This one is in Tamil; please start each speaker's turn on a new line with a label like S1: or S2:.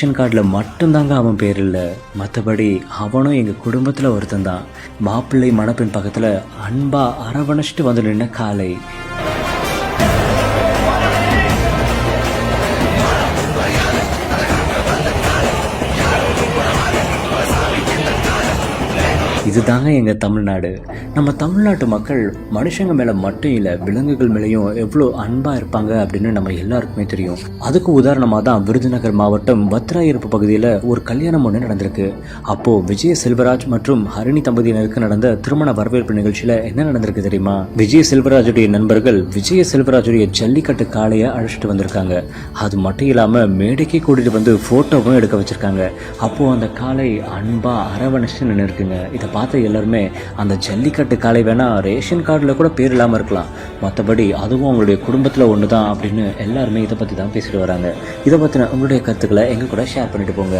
S1: ரேஷன் கார்டில் மட்டும்தாங்க அவன் பேர் இல்லை, மற்றபடி அவனும் எங்கள் குடும்பத்தில் ஒருத்தன் தான். மாப்பிள்ளை மணப்பெண் பக்கத்தில் அன்பா அரவணைச்சிட்டு வந்து நின்ன காலை. இதுதாங்க எங்கள் தமிழ்நாடு. நம்ம தமிழ்நாட்டு மக்கள் மனுஷங்க மேலே மட்டும் இல்லை, விலங்குகள் மேலேயும் எவ்வளோ அன்பாக இருப்பாங்க அப்படின்னு நம்ம எல்லாருக்குமே தெரியும். அதுக்கு உதாரணமாக தான் விருதுநகர் மாவட்டம் வத்திராயிருப்பு பகுதியில் ஒரு கல்யாணம் ஒன்று நடந்திருக்கு. அப்போது விஜய செல்வராஜ் மற்றும் ஹரிணி தம்பதியினருக்கு நடந்த திருமண வரவேற்பு நிகழ்ச்சியில் என்ன நடந்திருக்கு தெரியுமா? விஜய செல்வராஜுடைய நண்பர்கள் விஜய செல்வராஜுடைய ஜல்லிக்கட்டு காளையை அழைச்சிட்டு வந்திருக்காங்க. அது மட்டும் இல்லாமல் மேடைக்கு கூட்டிகிட்டு வந்து ஃபோட்டோவும் எடுக்க வச்சுருக்காங்க. அப்போது அந்த காளை அன்பாக அரவணைச்சு நின்று இருக்குங்க. இதை பார்த்த எல்லாருமே அந்த ஜல்லிக்கட்டு காளை வேணா ரேஷன் கார்டில் கூட பேர் இல்லாமல் இருக்கலாம், மற்றபடி அதுவும் அவங்களுடைய குடும்பத்தில் ஒன்று தான் அப்படின்னு எல்லாருமே இதை பற்றி தான் பேசிட்டு வராங்க. இதை பற்றின உங்களுடைய கருத்துக்களை எங்கள் கூட ஷேர் பண்ணிட்டு போங்க.